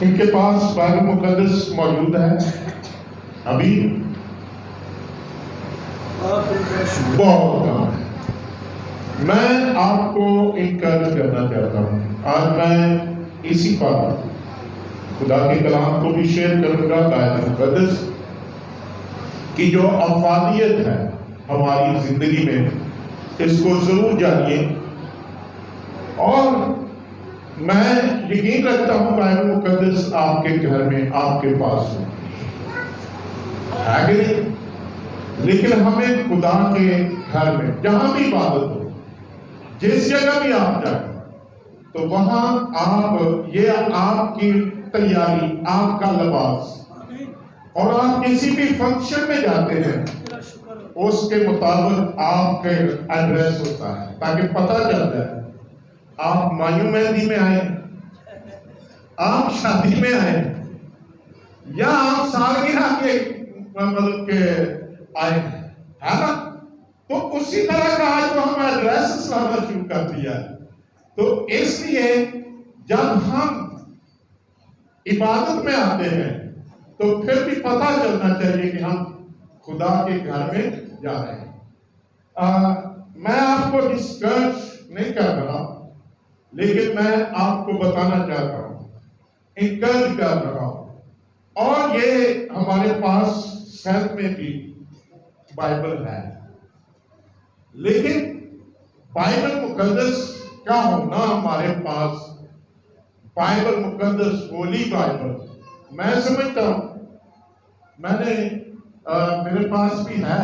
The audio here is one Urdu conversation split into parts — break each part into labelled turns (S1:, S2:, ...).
S1: ان کے پاس بائبل مقدس موجود ہے ابھی؟ بہت کم ہے۔ میں آپ کو انکریج کرنا چاہتا ہوں۔ آج میں اسی پر خدا کے کلام کو بھی شیئر کروں گا، بائبل مقدس کی جو افادیت ہے ہماری زندگی میں، اس کو ضرور جانیے۔ اور میں یقین رکھتا ہوں بائبل مقدس آپ کے گھر میں، آپ کے پاس ہے کہ نہیں؟ لیکن ہمیں خدا کے گھر میں جہاں بھی عبادت ہو، جس جگہ بھی آپ جائیں، تو وہاں یہ آپ کی تیاری، آپ کا لباس، اور آپ کسی بھی فنکشن میں جاتے ہیں اس کے مطابق آپ کا ایڈریس ہوتا ہے، تاکہ پتہ چل جائے آپ مایوں مہندی میں آئے، آپ شادی میں آئے، یا آپ سالگرہ کے مطلب کہ آئے ہیں، ہے نا؟ تو اسی طرح کا آج تو ہم ایڈریس لانا شروع کر دیا ہے۔ تو اس لیے جب ہم عبادت میں آتے ہیں تو پھر بھی پتہ چلنا چاہیے کہ ہم خدا کے گھر میں جا رہے ہیں۔ میں آپ کو ڈسکرش نہیں کر رہا، لیکن میں آپ کو بتانا چاہتا ہوں، انکریج کر رہا ہوں۔ اور یہ ہمارے پاس سیلف میں بھی بائبل ہے، لیکن بائبل مقدس کا ہونا ہمارے پاس، بائبل مقدس ہولی بائبل، میں سمجھتا ہوں، میرے پاس بھی ہے،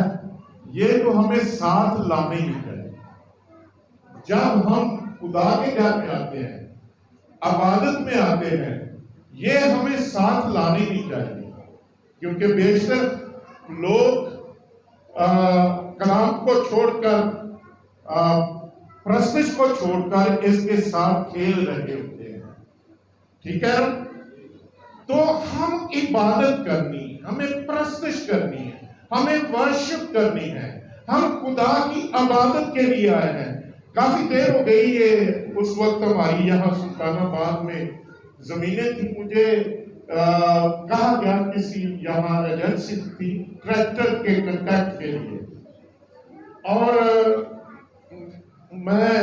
S1: یہ تو ہمیں ساتھ لانے ہی چاہیے۔ جب ہم خدا کے گھر میں آتے ہیں، عبادت میں آتے ہیں، یہ ہمیں ساتھ لانے ہی چاہیے، کیونکہ بیشتر لوگ کلام کو چھوڑ کر، پرستش کو چھوڑ کر اس کے ساتھ کھیل رہے ہوتے ہیں، ٹھیک ہے؟ تو ہم عبادت کرنی، ہمیں پرستش کرنی ہے، ہمیں ورشپ کرنی ہے، ہم خدا کی عبادت کے لیے آئے ہیں۔ کافی دیر ہو گئی ہے، اس وقت ہماری یہاں سلطان آباد میں زمینیں تھی، مجھے کہا گیا کسی یہاں ایجنسی تھی ٹریکٹر کے کنٹیکٹ کے لیے، اور میں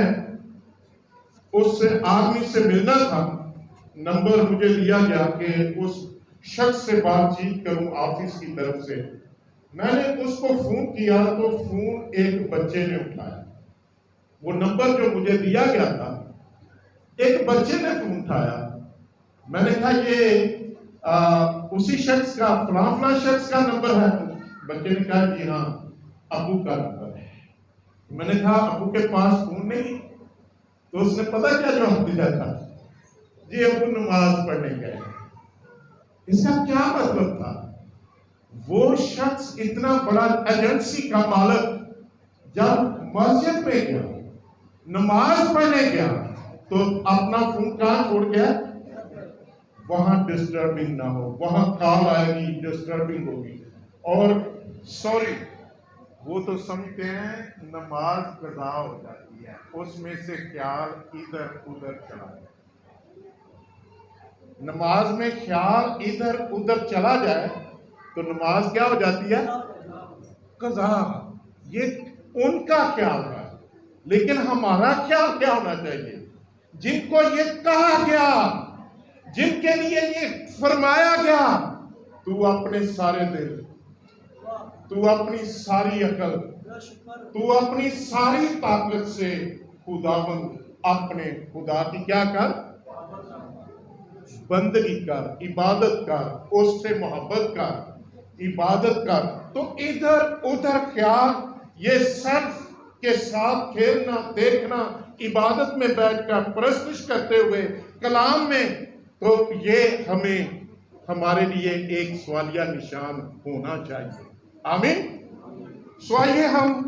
S1: اس آدمی سے ملنا تھا، نمبر مجھے دیا گیا کہ اس شخص سے بات چیت کروں آفس کی طرف سے۔ میں نے اس کو فون کیا تو فون ایک بچے نے اٹھایا، وہ نمبر جو مجھے دیا گیا تھا ایک بچے نے فون اٹھایا۔ میں نے کہا یہ اسی شخص کا، فلاں فلاں شخص کا نمبر ہے؟ بچے نے کہا جی ہاں، ابو کا نمبر ہے۔ میں نے کہا ابو کے پاس فون نہیں؟ تو اس نے پتہ کیا جواب دیا تھا؟ جی ابو نماز پڑھنے گئے۔ اس کا کیا مطلب تھا؟ وہ شخص اتنا بڑا ایجنسی کا مالک جب مسجد میں گیا، نماز پڑھنے گیا، تو اپنا فون کہاں چھوڑ گیا؟ وہاں ڈسٹربنگ نہ ہو، وہاں کال آئے گی ڈسٹربنگ ہوگی، اور سوری وہ تو سمجھتے ہیں نماز قضا ہو جاتی ہے، اس میں سے خیال ادھر ادھر چلا جائے، نماز میں خیال ادھر ادھر چلا جائے تو نماز کیا ہو جاتی ہے؟ قضا۔ یہ ان کا خیال ہے، لیکن ہمارا خیال کیا ہونا چاہیے؟ جن کو یہ کہا گیا، جن کے لیے یہ فرمایا گیا، تو اپنے سارے دل، تو اپنی ساری عقل، تو اپنی ساری طاقت سے خداوند اپنے خدا کی کیا کر؟ بندگی کر، عبادت کر، اس سے محبت کر، عبادت کر۔ تو ادھر ادھر خیال، یہ صرف کے ساتھ کھیلنا، دیکھنا، عبادت میں بیٹھ کر پرستش کرتے ہوئے کلام میں، تو یہ ہمارے لیے ایک سوالیہ نشان ہونا چاہیے۔ آمین۔ سو آئیے ہم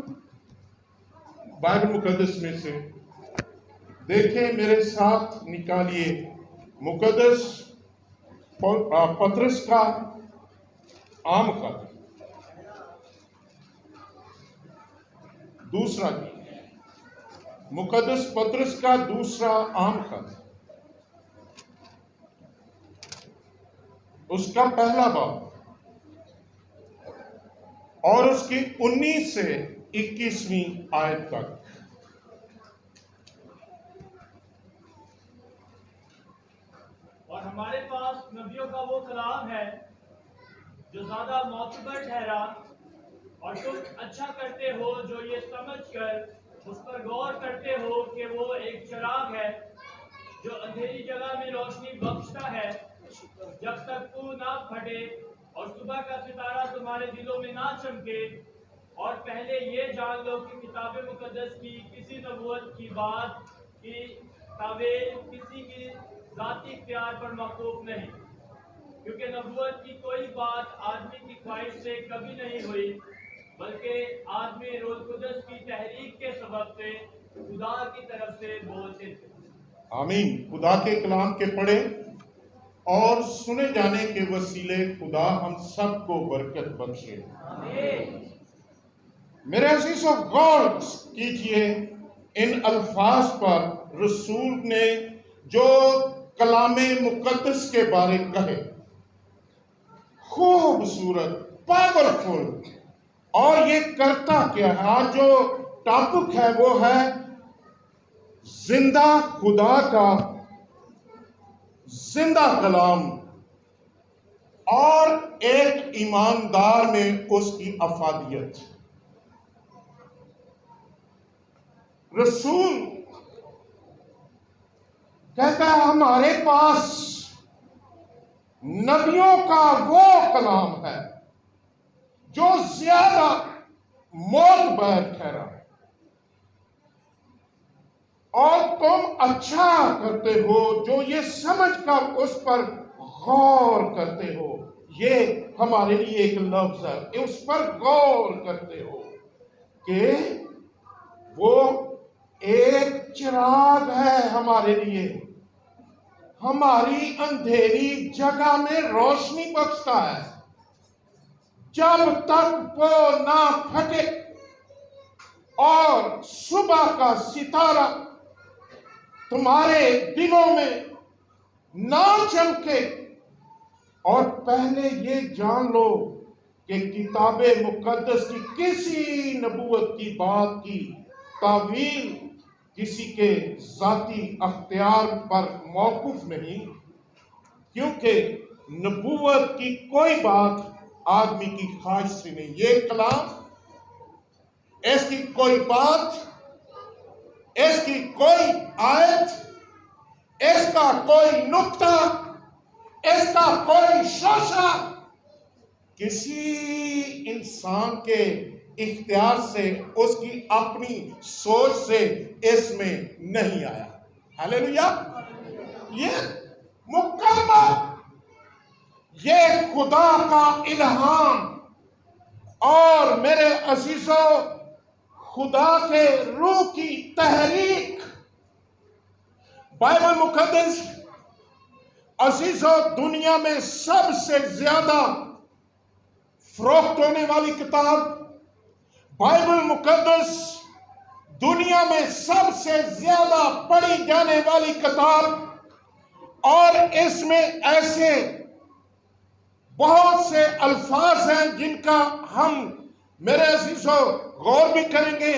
S1: بائبل مقدس میں سے دیکھیں، میرے ساتھ نکالیے مقدس پطرس کا عام خط، دوسرا مقدس پطرس کا دوسرا عام خط، اس کا پہلا باب اور اس کی 19 سے 21ویں آیت تک.
S2: اور ہمارے پاس نبیوں کا وہ کلام ہے جو زیادہ معتبر ٹھہرا، اور تم اچھا کرتے ہو جو یہ سمجھ کر اس پر غور کرتے ہو کہ وہ ایک چراغ ہے جو اندھیری جگہ میں روشنی بخشتا ہے جب تک تو نہ پھٹے اور صبح کا ستارہ تمہارے دلوں میں نہ چمکے. اور پہلے یہ جان لو کہ کتاب مقدس کی کسی نبوت کی بات کی تعویل کسی کی ذاتی اختیار پر موقوف نہیں، کیونکہ نبوت کی کوئی بات آدمی کی خواہش سے کبھی نہیں ہوئی، بلکہ آدمی روح القدس کی تحریک کے سبب سے خدا کی طرف سے بولتے تھے.
S1: آمین. خدا کے کلام کے پڑھے اور سنے جانے کے وسیلے خدا ہم سب کو برکت بخشے.
S2: آمین.
S1: میرے عزیزو، غور کیجئے ان الفاظ پر. رسول نے جو کلام مقدس کے بارے کہے، خوبصورت، پاورفل، اور یہ کرتا کیا ہے؟ آج جو ٹاپک ہے وہ ہے زندہ خدا کا زندہ کلام اور ایک ایماندار میں اس کی افادیت. رسول کہتا ہے ہمارے پاس نبیوں کا وہ کلام ہے جو زیادہ معتبر ٹھہرا، اور تم اچھا کرتے ہو جو یہ سمجھ کر اس پر غور کرتے ہو. یہ ہمارے لیے ایک لفظ ہے، اس پر غور کرتے ہو کہ وہ ایک چراغ ہے ہمارے لیے، ہماری اندھیری جگہ میں روشنی بخشتا ہے جب تک وہ نہ پھٹے اور صبح کا ستارہ تمہارے دلوں میں نہ چمکے. اور پہلے یہ جان لو کہ کتاب مقدس کی کسی نبوت کی بات کی تعویل کسی کے ذاتی اختیار پر موقوف نہیں، کیونکہ نبوت کی کوئی بات آدمی کی خواہش سے نہیں. یہ کلام، اس کی کوئی بات، اس کی کوئی آیت، اس کا کوئی نقطہ، اس کا کوئی شوشہ کسی انسان کے اختیار سے، اس کی اپنی سوچ سے اس میں نہیں آیا. ہاللیلویا. یہ مکمل، یہ خدا کا الہام. اور میرے عزیزو، خدا کے روح کی تحریک. بائبل مقدس عزیزو دنیا میں سب سے زیادہ فروخت ہونے والی کتاب. بائبل مقدس دنیا میں سب سے زیادہ پڑھی جانے والی کتاب، اور اس میں ایسے بہت سے الفاظ ہیں جن کا ہم میرے عزیزو غور بھی کریں گے،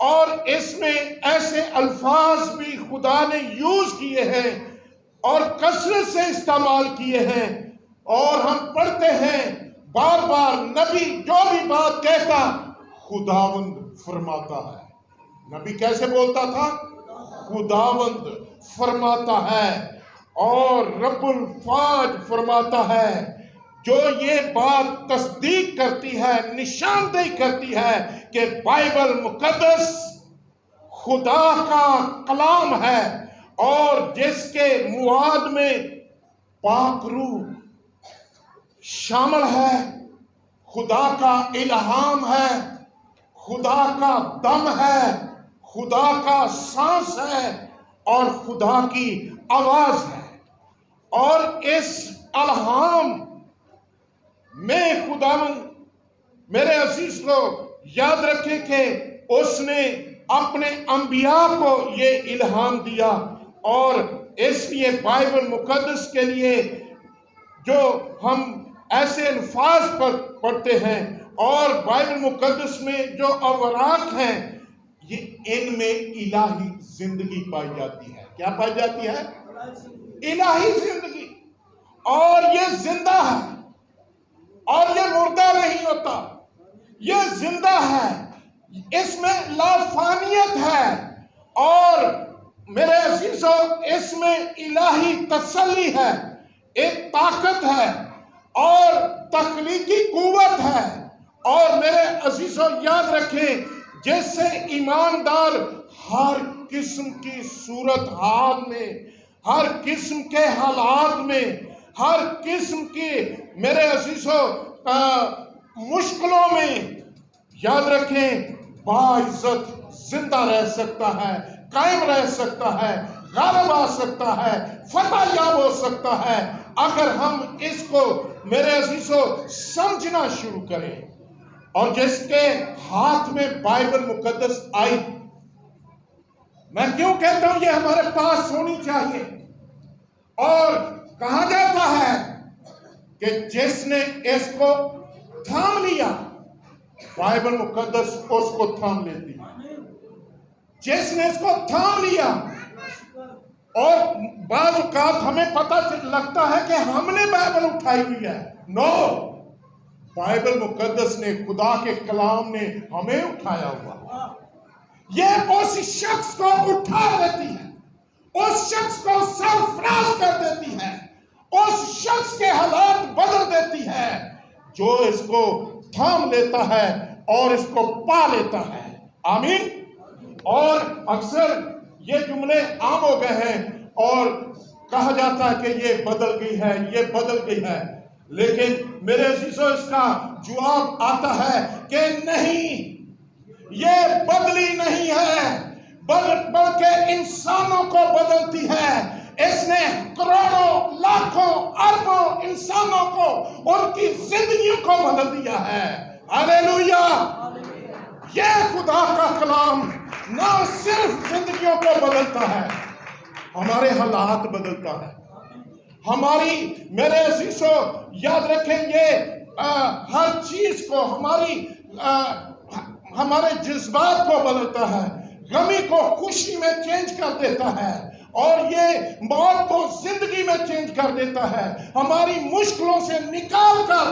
S1: اور اس میں ایسے الفاظ بھی خدا نے یوز کیے ہیں اور کثرت سے استعمال کیے ہیں. اور ہم پڑھتے ہیں بار بار نبی جو بھی بات کہتا خداوند فرماتا ہے. نبی کیسے بولتا تھا؟ خداوند فرماتا ہے، اور رب الفاظ فرماتا ہے. جو یہ بات تصدیق کرتی ہے، نشاندہی کرتی ہے کہ بائبل مقدس خدا کا کلام ہے، اور جس کے مواد میں پاک روح شامل ہے، خدا کا الہام ہے، خدا کا دم ہے، خدا کا سانس ہے، اور خدا کی آواز ہے. اور اس الہام میں خداوند، میرے عزیز لوگ یاد رکھیں کہ اس نے اپنے انبیاء کو یہ الہام دیا، اور اس لیے بائبل مقدس کے لیے جو ہم ایسے الفاظ پر پڑھتے ہیں اور بائبل مقدس میں جو اوراق ہیں یہ ان میں الہی زندگی پائی جاتی ہے. کیا پائی جاتی ہے؟ الہی زندگی. اور یہ زندہ ہے اور یہ مردہ نہیں ہوتا، یہ زندہ ہے. اس میں لافانیت ہے اور میرے عزیزو اس میں الہی تسلی ہے، ایک طاقت ہے اور تخلیقی قوت ہے. اور میرے عزیزو یاد رکھیں جس سے ایماندار ہر قسم کی صورت حال میں، ہر قسم کے حالات میں، ہر قسم کی میرے عزیزو مشکلوں میں یاد رکھیں باعزت زندہ رہ سکتا ہے، قائم رہ سکتا ہے، غالب آ سکتا ہے، فتح یاب ہو سکتا ہے اگر ہم اس کو میرے عزیزو سمجھنا شروع کریں. اور جس کے ہاتھ میں بائبل مقدس آئی، میں کیوں کہتا ہوں یہ ہمارے پاس ہونی چاہیے. اور کہا جاتا ہے کہ جس نے اس کو تھام لیا بائبل مقدس اس کو تھام لیتی ہے. جس نے اس کو تھام لیا. اور بعض اوقات ہمیں پتہ لگتا ہے کہ ہم نے بائبل اٹھائی ہوئی ہے. نو، بائبل مقدس نے، خدا کے کلام نے ہمیں اٹھایا ہوا. یہ اس شخص کو اٹھا دیتی ہے، اس شخص کو سرفراز کر دیتی ہے، اس شخص کے حالات بدل دیتی ہے جو اس کو تھام لیتا ہے اور اس کو پا لیتا ہے. آمین. اور اکثر یہ جملے عام ہو گئے ہیں اور کہا جاتا ہے کہ یہ بدل گئی ہے، یہ بدل گئی ہے. لیکن میرے عزیزو اس کا جواب آتا ہے کہ نہیں، یہ بدلی نہیں ہے بلکہ انسانوں کو بدلتی ہے. اس نے کروڑوں لاکھوں اربوں انسانوں کو ان کی زندگیوں کو بدل دیا ہے. ہاللیلویا. یہ خدا کا کلام نہ صرف زندگیوں کو بدلتا ہے، ہمارے حالات بدلتا ہے. ہماری میرے عزیزو یاد رکھیں گے ہر چیز کو، ہمارے جذبات کو بدلتا ہے، غمی کو خوشی میں چینج کر دیتا ہے اور یہ موت کو زندگی میں چینج کر دیتا ہے. ہماری مشکلوں سے نکال کر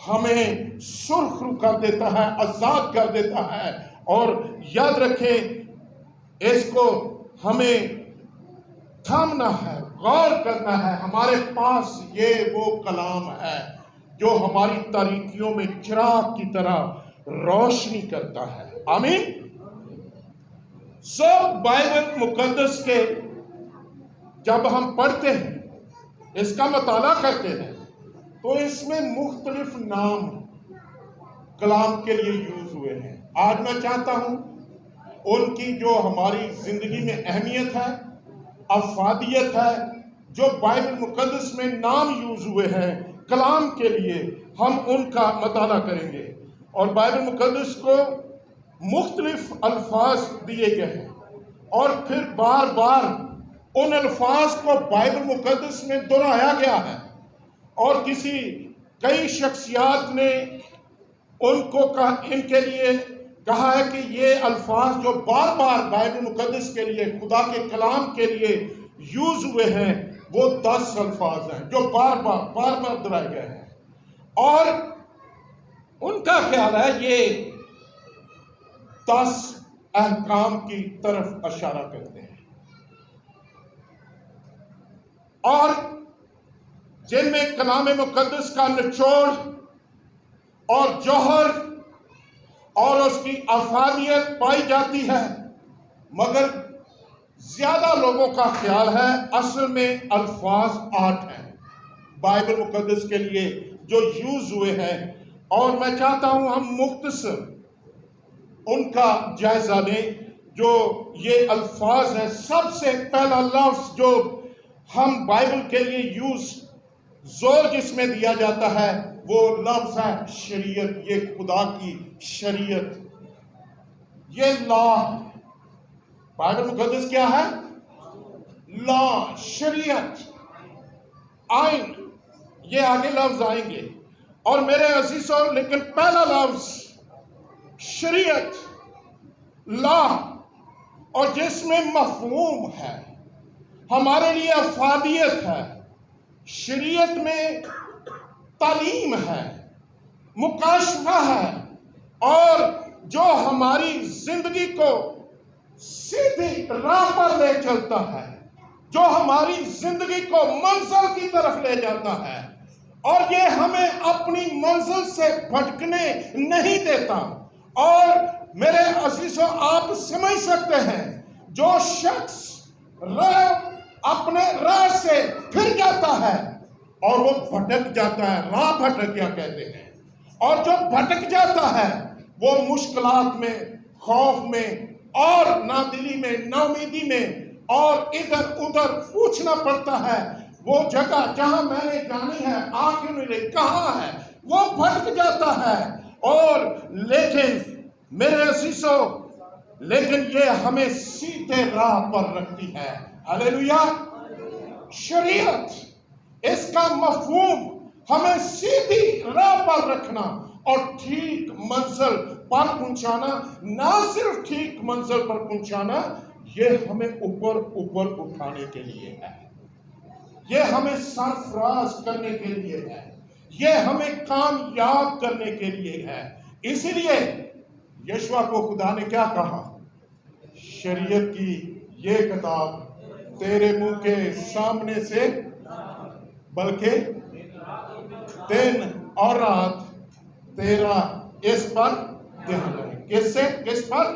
S1: ہمیں سرخرو کر دیتا ہے، آزاد کر دیتا ہے. اور یاد رکھیں اس کو ہمیں تھامنا ہے، غور کرنا ہے. ہمارے پاس یہ وہ کلام ہے جو ہماری تاریکیوں میں چراغ کی طرح روشنی کرتا ہے. آمین. سب بائبل مقدس کے جب ہم پڑھتے ہیں، اس کا مطالعہ کرتے ہیں، تو اس میں مختلف نام کلام کے لیے یوز ہوئے ہیں. آج میں چاہتا ہوں ان کی جو ہماری زندگی میں اہمیت ہے، افادیت ہے، جو بائبل مقدس میں نام یوز ہوئے ہیں کلام کے لیے، ہم ان کا مطالعہ کریں گے. اور بائبل مقدس کو مختلف الفاظ دیے گئے ہیں اور پھر بار بار ان الفاظ کو بائبل مقدس میں دہرایا گیا ہے. اور کئی شخصیات نے ان کے لیے کہا ہے کہ یہ الفاظ جو بار بار بائبل مقدس کے لیے، خدا کے کلام کے لیے یوز ہوئے ہیں، وہ 10 الفاظ ہیں جو بار بار دہرائے گئے ہیں. اور ان کا خیال ہے یہ 10 احکام کی طرف اشارہ کرتے ہیں اور جن میں کلام مقدس کا نچوڑ اور جوہر اور اس کی افادیت پائی جاتی ہے. مگر زیادہ لوگوں کا خیال ہے اصل میں الفاظ 8 ہیں بائبل مقدس کے لیے جو یوز ہوئے ہیں. اور میں چاہتا ہوں ہم مختصر ان کا جائزہ لیں جو یہ الفاظ ہیں. سب سے پہلا لفظ جو ہم بائبل کے لیے زور جس میں دیا جاتا ہے وہ لفظ ہے شریعت. یہ خدا کی شریعت، یہ لا. بائبل مقدس کیا ہے؟ لا، شریعت، آئین. یہ آگے لفظ آئیں گے. اور میرے عزیزوں لیکن پہلا لفظ شریعت، لا، اور جس میں مفہوم ہے، ہمارے لیے افادیت ہے. شریعت میں تعلیم ہے، مکاشفہ ہے، اور جو ہماری زندگی کو سیدھی راہ پر لے چلتا ہے، جو ہماری زندگی کو منزل کی طرف لے جاتا ہے، اور یہ ہمیں اپنی منزل سے بھٹکنے نہیں دیتا. اور میرے عزیزوں آپ سمجھ سکتے ہیں جو شخص اپنے راہ سے پھر جاتا ہے اور وہ بھٹک جاتا ہے، راہ بھٹکیا کہتے ہیں، اور جو بھٹک جاتا ہے وہ مشکلات میں، خوف میں، اور نادلی میں، ناامیدی میں، اور ادھر ادھر پوچھنا پڑتا ہے وہ جگہ جہاں میں نے جانی ہے آ کیوں نہیں رہی، کہاں ہے، وہ بھٹک جاتا ہے. اور لیکن میرے عزیزوں لیکن یہ ہمیں سیدھے راہ پر رکھتی ہے. ہلیلویا. شریعت، اس کا مفہوم ہمیں سیدھی راہ پر رکھنا اور ٹھیک منزل پر پہنچانا. نہ صرف ٹھیک منزل پر پہنچانا، یہ ہمیں اوپر اوپر اٹھانے کے لیے ہے، یہ ہمیں سرفراز کرنے کے لیے ہے، یہ ہمیں کامیاب کرنے کے لیے ہے. اسی لیے یشوع کو خدا نے کیا کہا؟ شریعت کی یہ کتاب تیرے منہ کے سامنے سے، بلکہ دن اور رات تیرا اس پر دھیان رہے. کس پر؟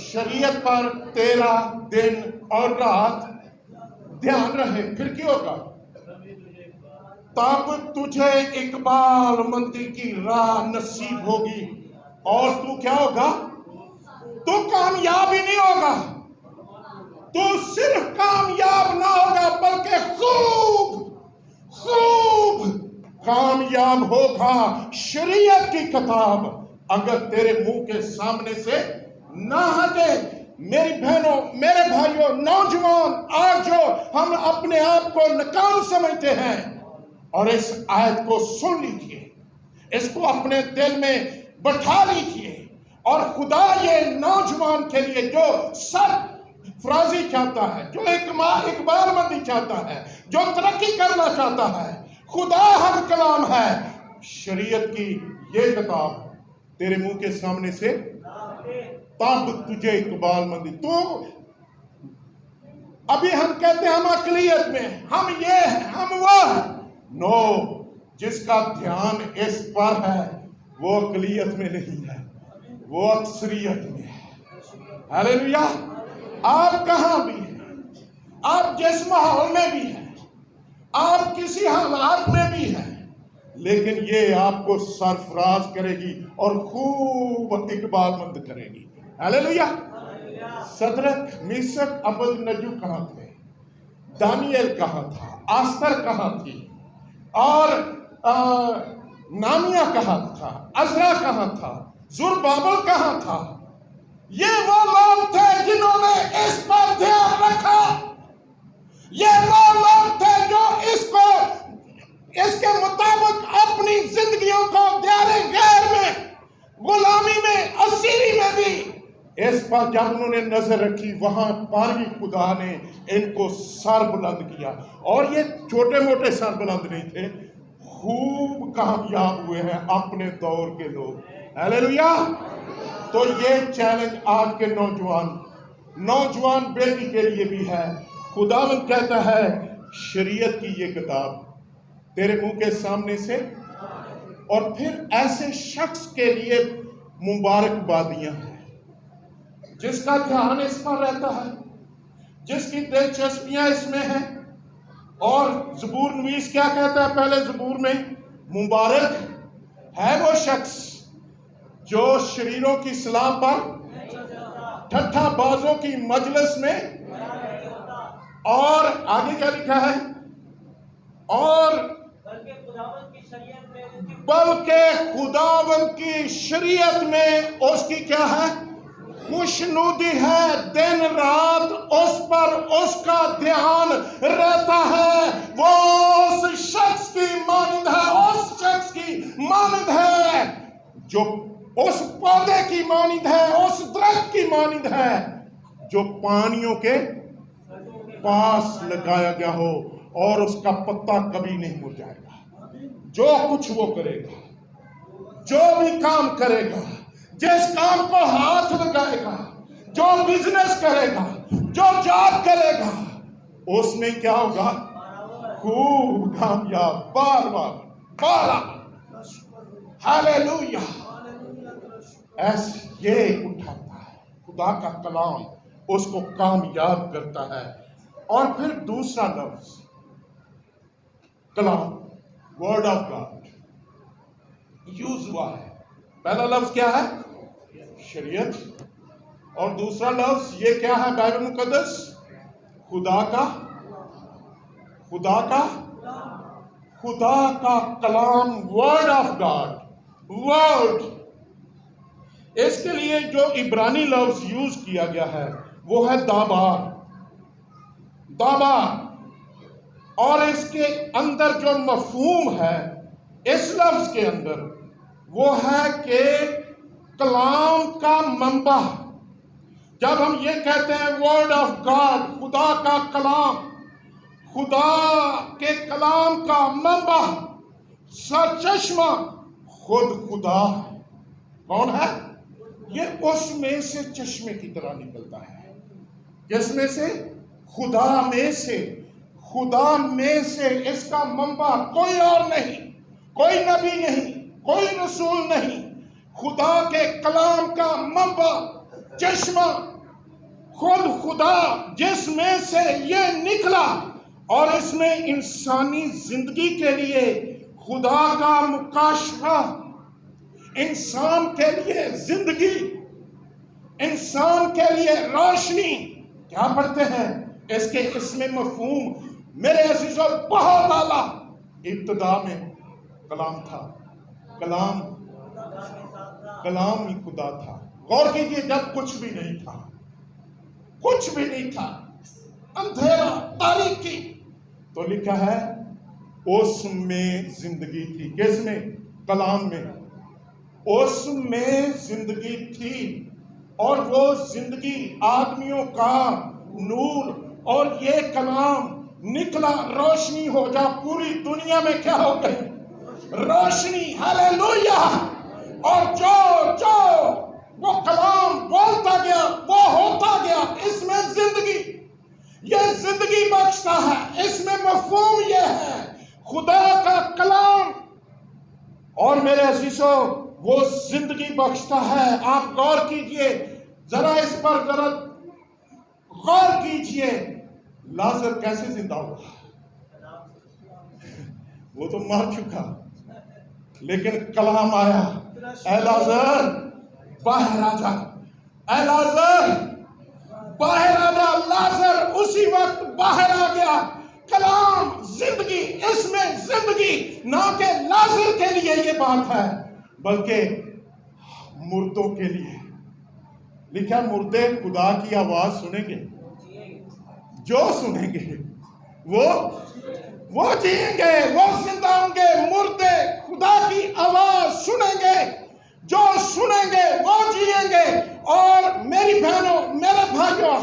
S1: شریعت پر تیرا دن اور رات دھیان رہے. پھر کیا ہوگا؟ تب تجھے اقبال مندی کی راہ نصیب ہوگی، اور تو کیا ہوگا؟ تو کامیاب ہی نہیں ہوگا، تو صرف کامیاب نہ ہوگا بلکہ خوب کامیاب ہوگا. شریعت کی کتاب اگر تیرے منہ کے سامنے سے نہ ہٹے. میری بہنوں، میرے بھائیوں، نوجوان، آج جو ہم اپنے آپ کو ناکام سمجھتے ہیں، اور اس آیت کو سن لیجئے، اس کو اپنے دل میں بٹھا لیجئے. اور خدا یہ نوجوان کے لیے جو سرفرازی چاہتا ہے، جو اقبال مندی چاہتا ہے، جو ترقی کرنا چاہتا ہے، خدا ہم کلام ہے. شریعت کی یہ کتاب تیرے منہ کے سامنے سے، تب تجھے اقبال مندی. تو ابھی ہم کہتے ہیں ہم اقلیت میں، ہم یہ ہیں، ہم وہ ہیں. نو، جس کا دھیان اس پر ہے وہ اقلیت میں نہیں ہے، وہ اکثریت میں ہے. ہلیلویا. آپ کہاں بھی ہیں، آپ جس ماحول میں بھی ہیں، آپ کسی حالات میں بھی ہیں، لیکن یہ آپ کو سرفراز کرے گی اور خوب اقبال مند کرے گی. ہلیلویا. صدرک، میشک، ابدنجو کہاں تھے؟ دانیل کہاں تھا؟ آستر کہاں تھی؟ اور نامیہ کہاں تھا؟ عزرا کہاں تھا؟ زربابل کہاں تھا؟ یہ وہ لوگ تھے جنہوں نے اس پر دھیان رکھا. یہ وہ لوگ تھے جو اس کے مطابق اپنی زندگیوں کو دیار غیر میں، غلامی میں، اسیری میں بھی اس پر جب انہوں نے نظر رکھی، وہاں پر ہی خدا نے ان کو سر بلند کیا. اور یہ چھوٹے موٹے سر بلند نہیں تھے، خوب کامیاب ہوئے ہیں اپنے دور کے لوگ. ہلیلویا. تو یہ چیلنج آج کے نوجوان بیٹی کے لیے بھی ہے. خداوند کہتا ہے شریعت کی یہ کتاب تیرے منہ کے سامنے سے. اور پھر ایسے شخص کے لیے مبارک بادیاں ہیں جس کا دھیان اس پر رہتا ہے، جس کی دلچسپیاں اس میں ہیں. اور زبور نویس کیا کہتا ہے پہلے زبور میں؟ مبارک ہے وہ شخص جو شریروں کی صلاح پر، ٹھٹھا بازوں کی مجلس میں، اور آگے کیا لکھا ہے؟ اور بلکہ خداوند کی شریعت میں اس کی کیا ہے؟ خوشنودی ہے. دن رات اس پر اس کا دھیان رہتا ہے. وہ اس شخص کی جو اس پودے کی مانند ہے، اس درخت کی مانند ہے جو پانیوں کے پاس لگایا گیا ہو اور اس کا پتا کبھی نہیں مرجھائے گا۔ جو کچھ وہ کرے گا، جو بھی کام کرے گا، جس کام کو ہاتھ لگائے گا، جو بزنس کرے گا، جو جاب کرے گا، اس میں کیا ہوگا؟ خوب کامیاب، بار بار ہاللیلویہ۔ ایسے یہ اٹھاتا ہے خدا کا کلام، اس کو کامیاب کرتا ہے۔ اور پھر دوسرا لفظ کلام، ورڈ آف گاڈ یوز ہوا ہے۔ پہلا لفظ کیا ہے؟ شریعت، اور دوسرا لفظ یہ کیا ہے بائبل مقدس؟ خدا کا کلام، ورڈ آف گاڈ، ورڈ۔ اس کے لیے جو عبرانی لفظ یوز کیا گیا ہے وہ ہے دابار، اور اس کے اندر جو مفہوم ہے اس لفظ کے اندر وہ ہے کہ کلام کا منبع۔ جب ہم یہ کہتے ہیں ورڈ آف گاڈ، خدا کا کلام، خدا کے کلام کا منبع، سرچشمہ خود خدا ہے۔ کون ہے؟ یہ اس میں سے چشمے کی طرح نکلتا ہے۔ کس میں سے؟ خدا میں سے۔ خدا میں سے اس کا منبع کوئی اور نہیں، کوئی نبی نہیں، کوئی رسول نہیں۔ خدا کے کلام کا منبع، چشمہ خود خدا، جس میں سے یہ نکلا، اور اس میں انسانی زندگی کے لیے خدا کا مکاشفہ، انسان کے لیے زندگی، انسان کے لیے روشنی۔ کیا پڑھتے ہیں اس میں مفہوم میرے عزیزو بہت اعلیٰ۔ ابتدا میں کلام تھا، کلام ہی خدا تھا۔ غور کیجئے، جب کچھ بھی نہیں تھا، اندھیرا، تاریکی، تو لکھا ہے اس میں زندگی تھی۔ کس میں؟ کلام میں۔ اس میں زندگی تھی، اور وہ زندگی آدمیوں کا نور، اور یہ کلام نکلا، روشنی ہو جا۔ پوری دنیا میں کیا ہو گئی؟ روشنی۔ ہاللیلویہ۔ اور جو وہ کلام بولتا گیا وہ ہوتا گیا۔ اس میں زندگی، یہ زندگی بخشتا ہے۔ اس میں مفہوم یہ ہے خدا کا کلام، اور میرے عزیزو وہ زندگی بخشتا ہے۔ آپ غور کیجئے، ذرا اس پر ذرا غور کیجئے، لازر کیسے زندہ ہوا؟ وہ تو مر چکا، لیکن کلام آیا، اے لازر باہر آ جا، اے لازر باہر آ جا۔ لازر اسی وقت باہر آ گیا۔ کلام، زندگی، اس میں زندگی، نہ کہ لازر کے لیے یہ بات ہے بلکہ مردوں کے لیے۔ لکھا مردے خدا کی آواز سنیں گے، جو سنیں گے وہ جئیں گے، وہ زندہ ہوں گے۔ مردے خدا کی آواز سنیں گے، جو سنیں گے وہ جئیں گے۔ اور میری بہنوں، میرے بھائیوں،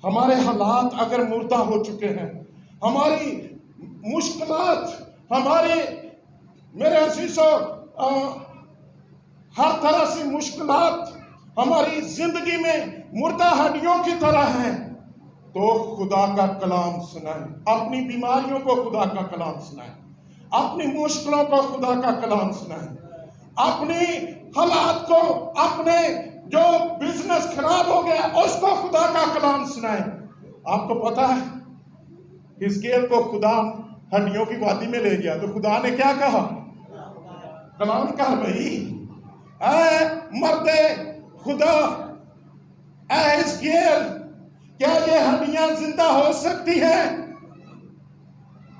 S1: ہمارے حالات اگر مردہ ہو چکے ہیں، ہماری مشکلات، میرے عزیزو ہر طرح سے مشکلات ہماری زندگی میں مردہ ہڈیوں کی طرح ہیں، تو خدا کا کلام سنائیں۔ اپنی بیماریوں کو خدا کا کلام سنائیں، اپنی مشکلوں کو خدا کا کلام سنائیں، اپنی حالات کو، اپنے جو بزنس خراب ہو گیا اس کو خدا کا کلام سنائیں۔ آپ کو پتا ہے حزقیل کو خدا ہڈیوں کی وادی میں لے گیا تو خدا نے کیا کہا؟ کلام کہا، بھائی اے مرد خدا، اے حزقیل، کیا یہ ہڈیاں زندہ ہو سکتی ہیں؟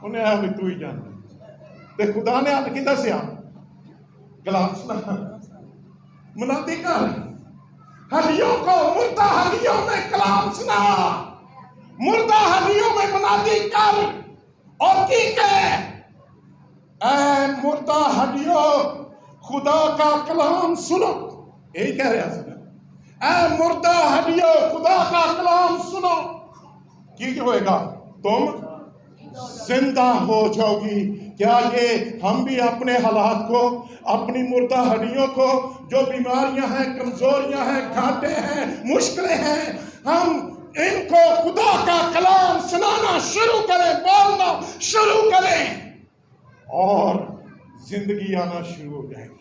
S1: انہیں ابھی تو ہی جانتا۔ تو خدا نے آپ کی دسیا کلام سنا، منادی کر، ہڈیوں کو، مردہ ہڈیوں میں کلام سنا، مردہ ہڈیوں میں منادی کر، اور کی کہ اے مردہ ہڈیوں، خدا کا کلام سنو. یہی کہہ رہا ہے اے مردہ ہڈیو خدا کا کلام سنو. کی ہوئے گا؟ تم زندہ ہو جاؤ گی. کیا یہ ہم بھی اپنے حالات کو، اپنی مردہ ہڈیوں کو، جو بیماریاں ہیں، کمزوریاں ہیں، گھاٹے ہیں، مشکلیں ہیں، ہم ان کو خدا کا کلام سنانا شروع کریں، بولنا شروع کریں اور زندگی آنا شروع ہو جائے گی.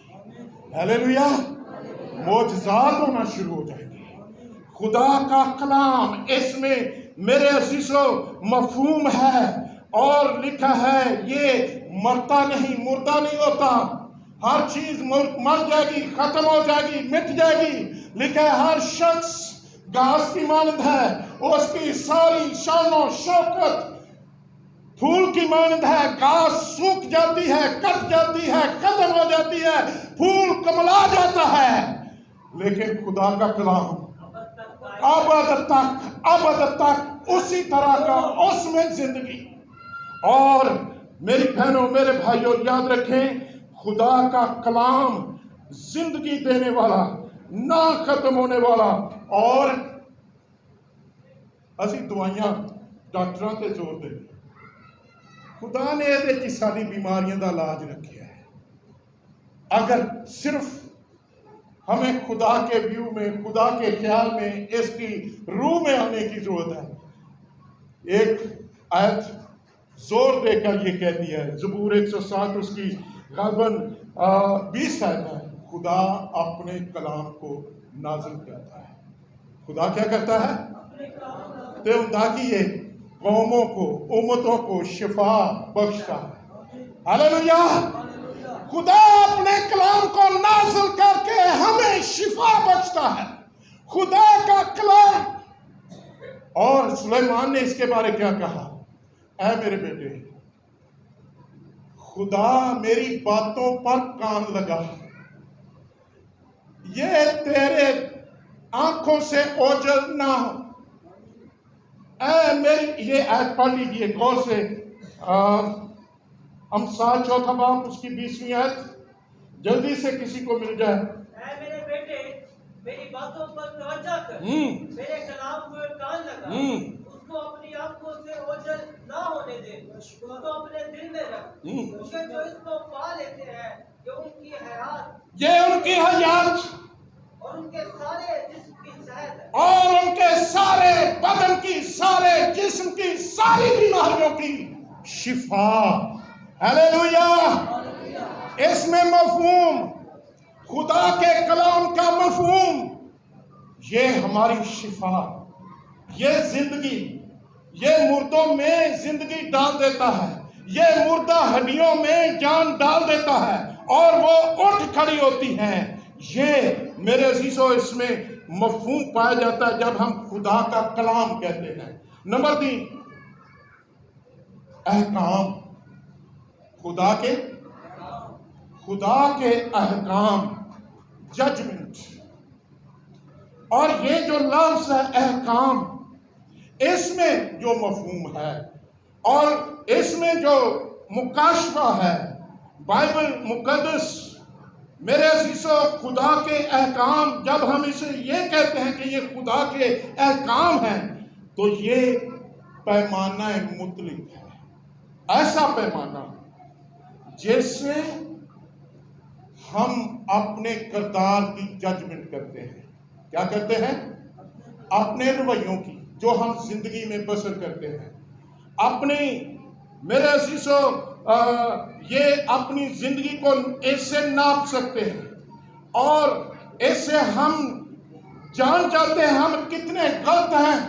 S1: ہلیلویا. معجزات ہونا شروع ہو جائے گی. خدا کا کلام اس میں میرے عزیزو مفہوم ہے اور لکھا ہے یہ مرتا نہیں، مردہ نہیں ہوتا. ہر چیز مر جائے گی، ختم ہو جائے گی، مٹ جائے گی. لکھا ہے ہر شخص گھاس کی مانند ہے، اس کی ساری شان و شوکت پھول کی مانند ہے. گھاس سوکھ جاتی ہے، کٹ جاتی ہے، ختم ہو جاتی ہے، پھول کملا جاتا ہے، لیکن خدا کا کلام ابد تک اسی طرح کا، اس میں زندگی. اور میری بہنوں، میرے بھائیوں، یاد رکھیں خدا کا کلام زندگی دینے والا، نہ ختم ہونے والا. اور اسی دوائیاں ڈاکٹراں تے زور دے، خدا نے یہ ساری بیماریاں دا علاج رکھا ہے. اگر صرف ہمیں خدا کے ویو میں، خدا کے خیال میں، اس کی روح میں آنے کی ضرورت ہے. ایک آیت زور دے کر یہ کہتی ہے، زبور 107 اس کی غالباً 20 آیت ہے، خدا اپنے کلام کو نازل کرتا ہے. خدا کیا کرتا ہے؟ تاکہ یہ قوموں کو، امتوں کو شفا بخشتا ہے. ہلیلویا. خدا اپنے کلام کو نازل کر کے ہمیں شفا بخشتا ہے. خدا کا کلام. اور سلیمان نے اس کے بارے کیا کہا؟ اے میرے بیٹے، خدا میری باتوں پر کان لگا، یہ تیرے آنکھوں سے اوجھل نہ ہو. اے میری، یہ آیت پڑھ لیجئے غور سے، امثال 4 باب اس کی 20ویں آیت، جلدی سے کسی کو مل جائے.
S2: اے میرے بیٹے، میری باتوں پر توجہ کر، میرے کلام کو کان لگا، اس کو اپنی آنکھوں سے اوجھل نہ ہونے دے، اس کو اپنے دل میں رکھ، کیونکہ جو اس کو پا لیتے ہیں یہ ان کی حیات اور ان کے سارے جسم کی صحت ہے،
S1: اور ان کے سارے بدن کی، سارے جسم کی، ساری بیماریوں کی شفا. ہلیلویا. اس میں مفہوم، خدا کے کلام کا مفہوم، یہ ہماری شفا، یہ زندگی، یہ مردوں میں زندگی ڈال دیتا ہے، یہ مردہ ہڈیوں میں جان ڈال دیتا ہے اور وہ اٹھ کھڑی ہوتی ہیں. یہ میرے عزیزو اس میں مفہوم پایا جاتا ہے جب ہم خدا کا کلام کہتے ہیں. نمبر 3، احکام. خدا کے احکام، ججمنٹ. اور یہ جو لفظ ہے احکام، اس میں جو مفہوم ہے اور اس میں جو مکاشفہ ہے، بائبل مقدس، میرے عزیزو خدا کے احکام، جب ہم اسے یہ کہتے ہیں کہ یہ خدا کے احکام ہیں تو یہ پیمانہ مطلق ہے. ایسا پیمانہ جس سے ہم اپنے کردار کی ججمنٹ کرتے ہیں. کیا کرتے ہیں؟ اپنے رویوں کی، جو ہم زندگی میں بسر کرتے ہیں. اپنی، میرے عزیزو، یہ اپنی زندگی کو اس سے ناپ سکتے ہیں اور اس سے ہم جان جاتے ہیں ہم کتنے غلط ہیں